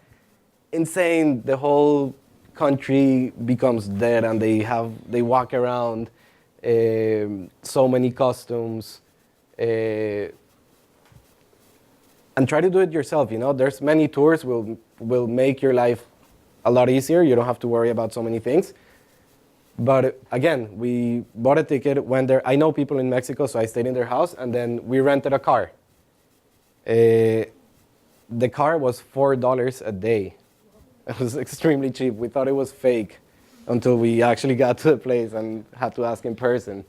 Insane, the whole country becomes dead and they walk around, so many costumes. And and try to do it yourself. You know, there's many tours will make your life a lot easier. You don't have to worry about so many things. But again, we bought a ticket, went there. I know people in Mexico, so I stayed in their house, and then we rented a car. The car was $4 a day. It was extremely cheap. We thought it was fake until we actually got to the place and had to ask in person.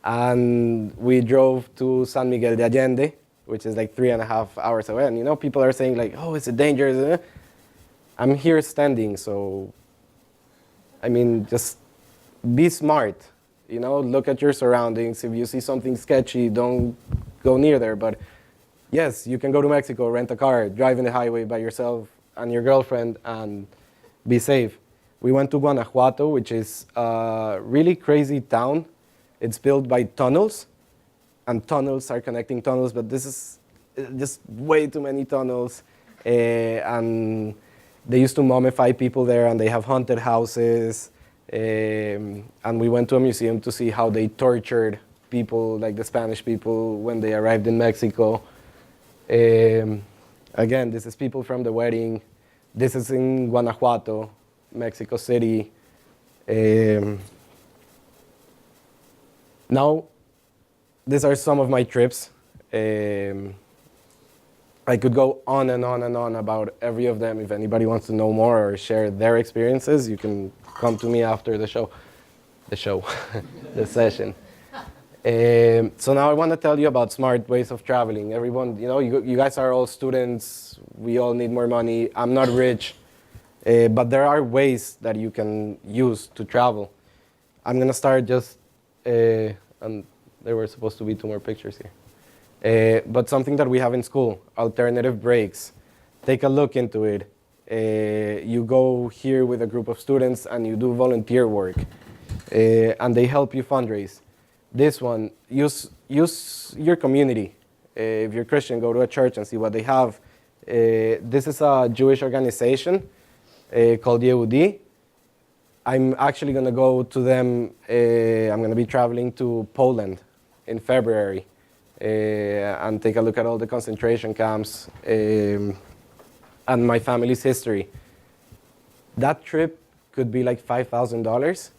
And we drove to San Miguel de Allende, which is like 3.5 hours away. And you know, people are saying like, oh, is it dangerous? I'm here standing, so I mean, just be smart. You know, look at your surroundings. If you see something sketchy, don't go near there. But yes, you can go to Mexico, rent a car, drive in the highway by yourself and your girlfriend, and be safe. We went to Guanajuato, which is a really crazy town. It's built by tunnels, and tunnels are connecting tunnels, but this is just way too many tunnels. And they used to mummify people there, and they have haunted houses. And we went to a museum to see how they tortured people, like the Spanish people, when they arrived in Mexico. Again, this is people from the wedding. This is in Guanajuato, Mexico City. Now, these are some of my trips. I could go on and on and on about every of them. If anybody wants to know more or share their experiences, you can come to me after the session. So now I want to tell you about smart ways of traveling. Everyone, you know, you guys are all students. We all need more money. I'm not rich, but there are ways that you can use to travel. I'm going to start just, and there were supposed to be 2 more pictures here. But something that we have in school, alternative breaks. Take a look into it. You go here with a group of students and you do volunteer work, and they help you fundraise. This one, use your community. If you're Christian, go to a church and see what they have. This is a Jewish organization called Yehudi. I'm actually going to go to them. I'm going to be traveling to Poland in February and take a look at all the concentration camps and my family's history. That trip could be like $5,000.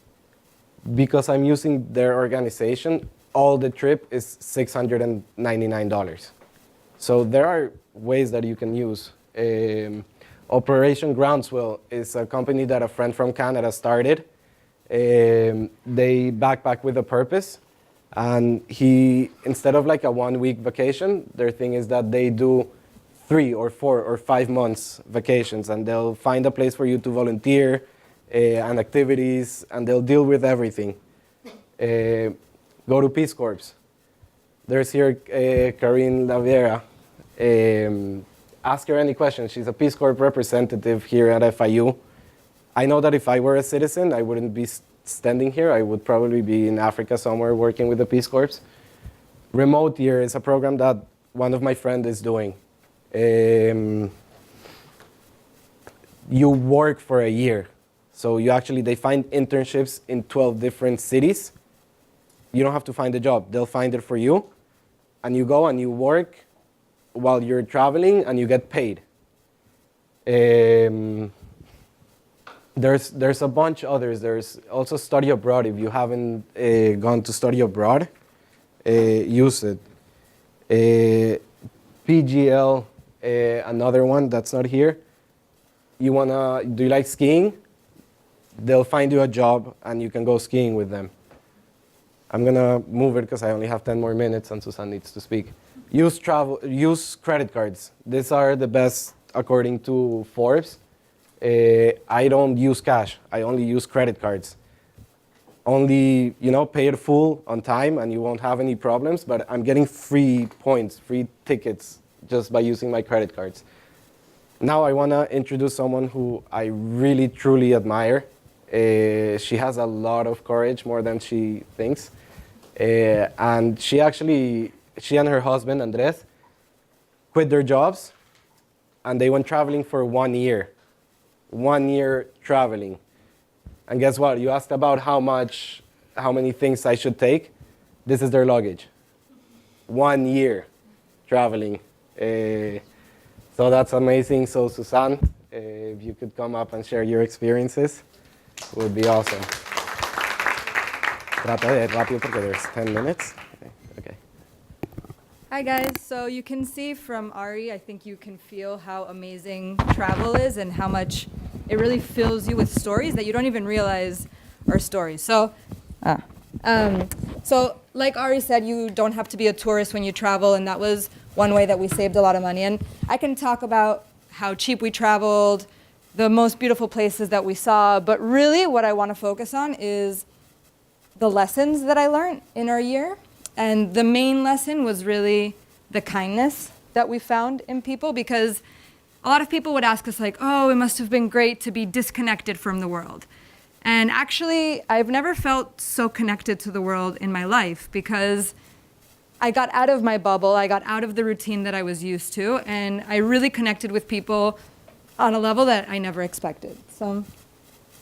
Because I'm using their organization, all the trip is $699. So there are ways that you can use. Operation Groundswell is a company that a friend from Canada started. They backpack with a purpose. And instead of like a 1-week vacation, their thing is that they do 3 or 4 or 5 months vacations, and they'll find a place for you to volunteer and activities, and they'll deal with everything. Go to Peace Corps. There's here Karine Laviera. Ask her any questions. She's a Peace Corps representative here at FIU. I know that if I were a citizen, I wouldn't be standing here. I would probably be in Africa somewhere working with the Peace Corps. Remote Year is a program that one of my friends is doing. You work for a year. So they find internships in 12 different cities. You don't have to find a job. They'll find it for you. And you go and you work while you're traveling and you get paid. There's a bunch others. There's also study abroad. If you haven't gone to study abroad, use it. PGL, another one that's not here. Do you like skiing? They'll find you a job and you can go skiing with them. I'm gonna move it because I only have 10 more minutes and Suzanne needs to speak. Use credit cards. These are the best according to Forbes. I don't use cash. I only use credit cards. Only, pay it full on time and you won't have any problems, but I'm getting free points, free tickets just by using my credit cards. Now I wanna introduce someone who I really, truly admire. She has a lot of courage, more than she thinks. And she and her husband, Andres, quit their jobs and they went traveling for 1 year. 1 year traveling. And guess what? You asked about how many things I should take. This is their luggage. 1 year traveling. So that's amazing. So Suzanne, if you could come up and share your experiences, would be awesome. Trata de rápido porque there's 10 minutes. Okay. Hi guys, so you can see from Ari, I think you can feel how amazing travel is and how much it really fills you with stories that you don't even realize are stories. So like Ari said, you don't have to be a tourist when you travel, and that was one way that we saved a lot of money. And I can talk about how cheap we traveled, the most beautiful places that we saw, but really what I want to focus on is the lessons that I learned in our year. And the main lesson was really the kindness that we found in people, because a lot of people would ask us like, oh, it must have been great to be disconnected from the world. And actually, I've never felt so connected to the world in my life, because I got out of my bubble, I got out of the routine that I was used to, and I really connected with people on a level that I never expected. So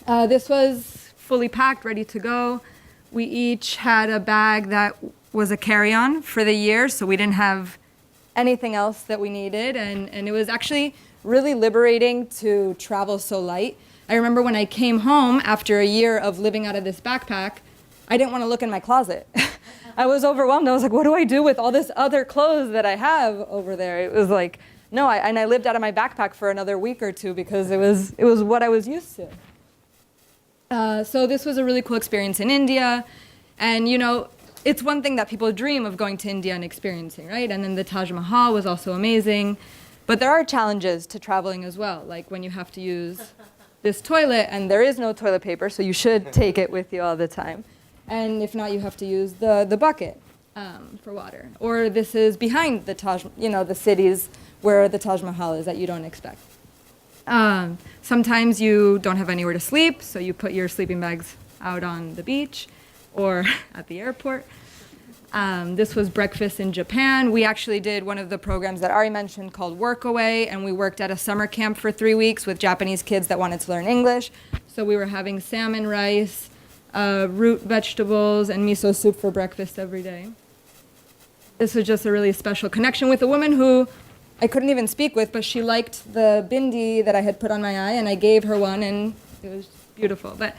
this was fully packed, ready to go. We each had a bag that was a carry-on for the year, so we didn't have anything else that we needed, and it was actually really liberating to travel so light. I remember when I came home after a year of living out of this backpack, I didn't want to look in my closet. I was overwhelmed. I was like, what do I do with all this other clothes that I have over there? It was like, no, and I lived out of my backpack for another week or two because it was what I was used to. So this was a really cool experience in India. And, you know, it's one thing that people dream of going to India and experiencing, right? And then the Taj Mahal was also amazing. But there are challenges to traveling as well, like when you have to use this toilet and there is no toilet paper, so you should take it with you all the time. And if not, you have to use the bucket for water. Or this is behind the Taj, you know, the cities where the Taj Mahal is that you don't expect. Sometimes you don't have anywhere to sleep, so you put your sleeping bags out on the beach or at the airport. This was breakfast in Japan. We actually did one of the programs that Ari mentioned called Workaway, and we worked at a summer camp for 3 weeks with Japanese kids that wanted to learn English. So we were having salmon rice, root vegetables, and miso soup for breakfast every day. This was just a really special connection with a woman who I couldn't even speak with, but she liked the bindi that I had put on my eye, and I gave her one, and it was beautiful. But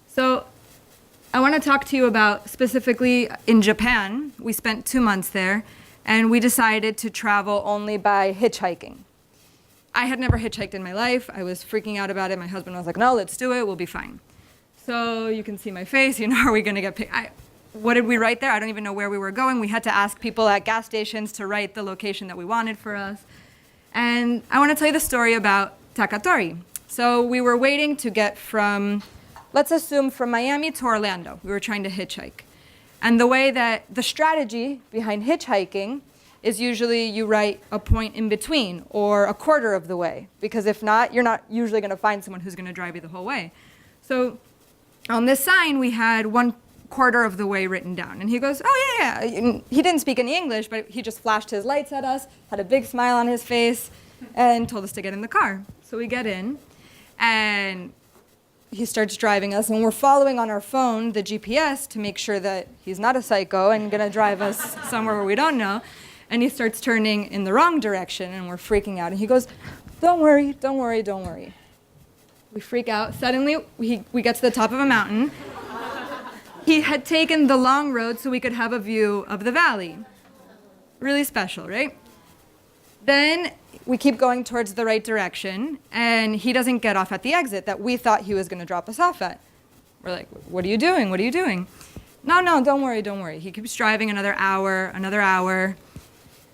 so I want to talk to you about specifically in Japan. We spent 2 months there, and we decided to travel only by hitchhiking. I had never hitchhiked in my life. I was freaking out about it. My husband was like, no, let's do it. We'll be fine. So you can see my face. You know, are we going to get picked? What did we write there? I don't even know where we were going. We had to ask people at gas stations to write the location that we wanted for us. And I want to tell you the story about Takatori. So we were waiting to get from, let's assume from Miami to Orlando. We were trying to hitchhike. And the strategy behind hitchhiking is usually you write a point in between or a quarter of the way, because if not, you're not usually going to find someone who's going to drive you the whole way. So on this sign, we had 1/4 of the way written down. And he goes, oh, yeah. And he didn't speak any English, but he just flashed his lights at us, had a big smile on his face, and told us to get in the car. So we get in, and he starts driving us, and we're following on our phone the GPS to make sure that he's not a psycho and going to drive us somewhere where we don't know. And he starts turning in the wrong direction, and we're freaking out. And he goes, don't worry, don't worry, don't worry. We freak out. Suddenly, we get to the top of a mountain. He had taken the long road so we could have a view of the valley. Really special, right? Then we keep going towards the right direction, and he doesn't get off at the exit that we thought he was going to drop us off at. We're like, what are you doing? What are you doing? No, don't worry, don't worry. He keeps driving another hour.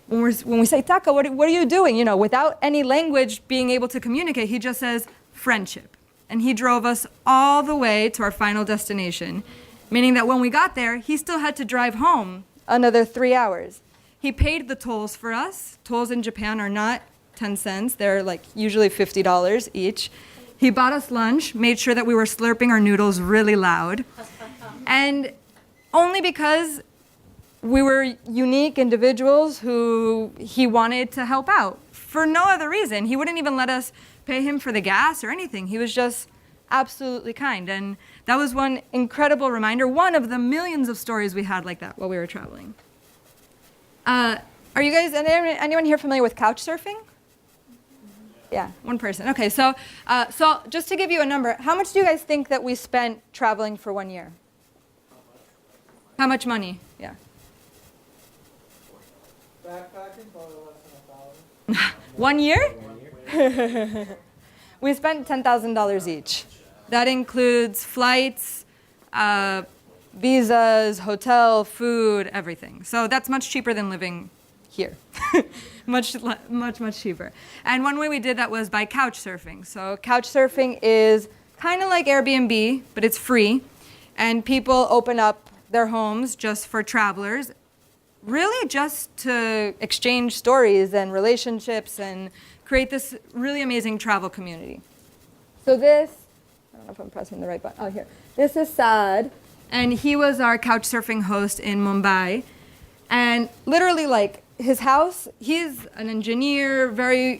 When we say, Taka, what are you doing? You know, without any language being able to communicate, he just says, friendship. And he drove us all the way to our final destination, meaning that when we got there, he still had to drive home another 3 hours. He paid the tolls for us. Tolls in Japan are not 10 cents. They're like usually $50 each. He bought us lunch, made sure that we were slurping our noodles really loud. And only because we were unique individuals who he wanted to help out. For no other reason. He wouldn't even let us pay him for the gas or anything. He was just absolutely kind. And that was one incredible reminder, one of the millions of stories we had like that while we were traveling. Are you guys, anyone here familiar with couch surfing? Yeah, one person. Okay, so just to give you a number, how much do you guys think that we spent traveling for 1 year? How much money? Yeah. Backpacking, probably less than 1,000. 1 year? We spent $10,000 each. That includes flights, visas, hotel, food, everything. So that's much cheaper than living here. much cheaper. And one way we did that was by couch surfing. So couch surfing is kind of like Airbnb, but it's free. And people open up their homes just for travelers, really just to exchange stories and relationships and create this really amazing travel community. So this, I don't know if I'm pressing the right button. Oh, here. This is Saad, and he was our couch surfing host in Mumbai. And literally, like, his house, he's an engineer, very,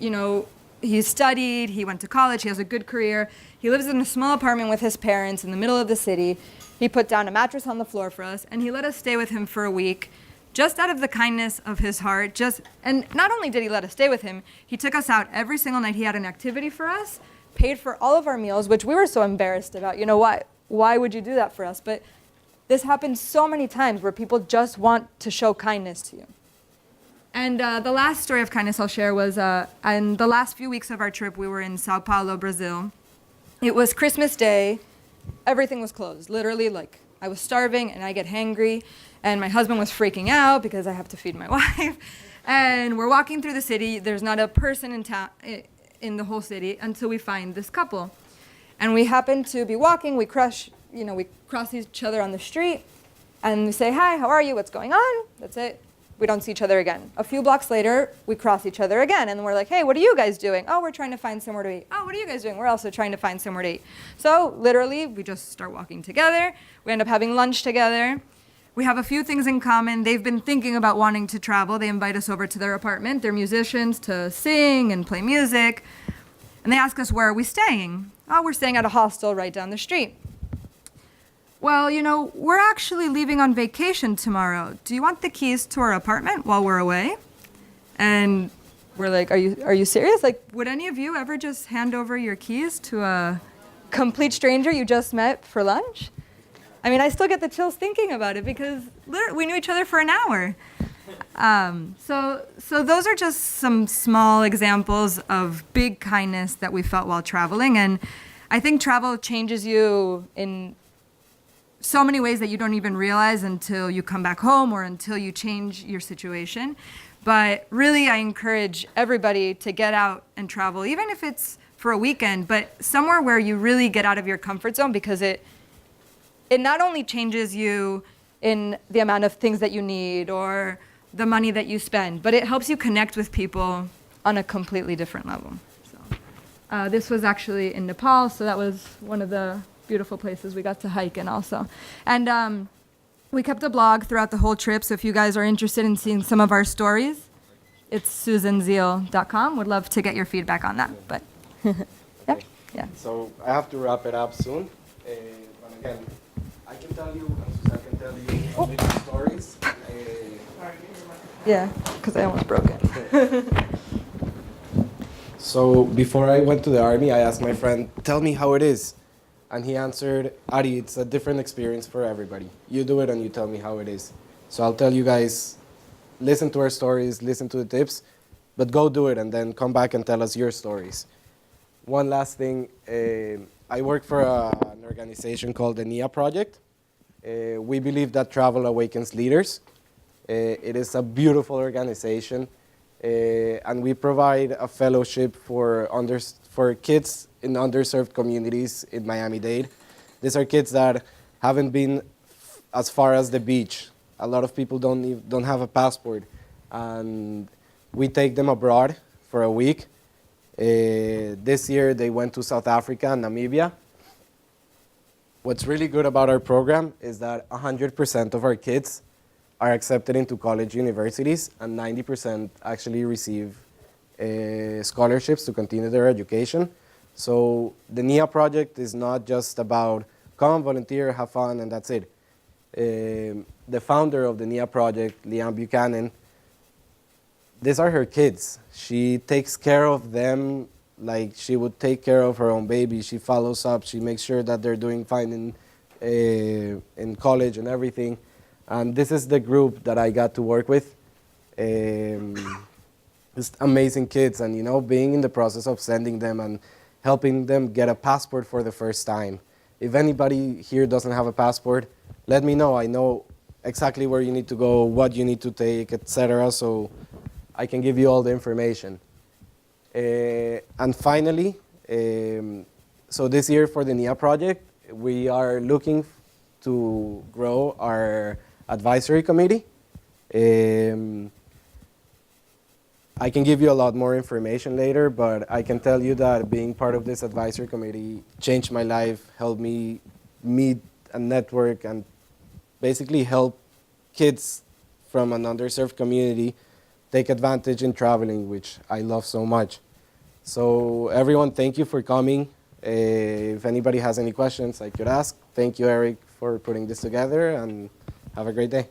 he studied, he went to college, he has a good career. He lives in a small apartment with his parents in the middle of the city. He put down a mattress on the floor for us, and he let us stay with him for a week, just out of the kindness of his heart. And not only did he let us stay with him, he took us out every single night. He had an activity for us, paid for all of our meals, which we were so embarrassed about. Why would you do that for us? But this happens so many times where people just want to show kindness to you. And the last story of kindness I'll share was in the last few weeks of our trip, we were in Sao Paulo, Brazil. It was Christmas Day. Everything was closed. Literally, like, I was starving and I get hangry. And my husband was freaking out because I have to feed my wife. And we're walking through the city. There's not a person in town, in the whole city, until we find this couple. And we happen to be walking. We cross each other on the street. And we say, hi, how are you? What's going on? That's it. We don't see each other again. A few blocks later, we cross each other again. And we're like, hey, what are you guys doing? Oh, we're trying to find somewhere to eat. Oh, what are you guys doing? We're also trying to find somewhere to eat. So literally, we just start walking together. We end up having lunch together. We have a few things in common. They've been thinking about wanting to travel. They invite us over to their apartment. They're musicians, to sing and play music. And they ask us, where are we staying? Oh, we're staying at a hostel right down the street. Well, we're actually leaving on vacation tomorrow. Do you want the keys to our apartment while we're away? And we're like, are you serious? Like, would any of you ever just hand over your keys to a complete stranger you just met for lunch? I mean, I still get the chills thinking about it because we knew each other for an hour. So those are just some small examples of big kindness that we felt while traveling. And I think travel changes you in so many ways that you don't even realize until you come back home or until you change your situation. But really, I encourage everybody to get out and travel, even if it's for a weekend, but somewhere where you really get out of your comfort zone, because it not only changes you in the amount of things that you need or the money that you spend, but it helps you connect with people on a completely different level. So, this was actually in Nepal, so that was one of the beautiful places we got to hike in also. And we kept a blog throughout the whole trip, so if you guys are interested in seeing some of our stories, it's SuzanneZeal.com. Would love to get your feedback on that. But yeah. So I have to wrap it up soon. But again, I can tell you, and Suzanne can tell you many stories. Yeah, because I almost broke it. So before I went to the army, I asked my friend, tell me how it is. And he answered, Ari, it's a different experience for everybody. You do it and you tell me how it is. So I'll tell you guys, listen to our stories, listen to the tips, but go do it and then come back and tell us your stories. One last thing, I work for an organization called the NIA Project. We believe that travel awakens leaders. It is a beautiful organization, and we provide a fellowship for kids in underserved communities in Miami-Dade. These are kids that haven't been as far as the beach. A lot of people don't have a passport, and we take them abroad for a week. This year they went to South Africa and Namibia. What's really good about our program is that 100% of our kids are accepted into college universities, and 90% actually receive scholarships to continue their education. So the NIA project is not just about come, volunteer, have fun, and that's it. The founder of the NIA project, Leanne Buchanan, these are her kids. She takes care of them like she would take care of her own baby. She follows up. She makes sure that they're doing fine in college and everything. And this is the group that I got to work with. Just amazing kids, and being in the process of sending them and helping them get a passport for the first time. If anybody here doesn't have a passport, let me know. I know exactly where you need to go, what you need to take, etc. So I can give you all the information. And finally, so this year for the NIA project, we are looking to grow our advisory committee. I can give you a lot more information later, but I can tell you that being part of this advisory committee changed my life, helped me meet and network, and basically help kids from an underserved community take advantage in traveling, which I love so much. So everyone, thank you for coming. If anybody has any questions I could ask, thank you, Eric, for putting this together, and have a great day.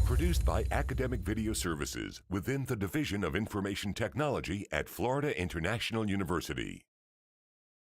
Produced by Academic Video Services within the Division of Information Technology at Florida International University.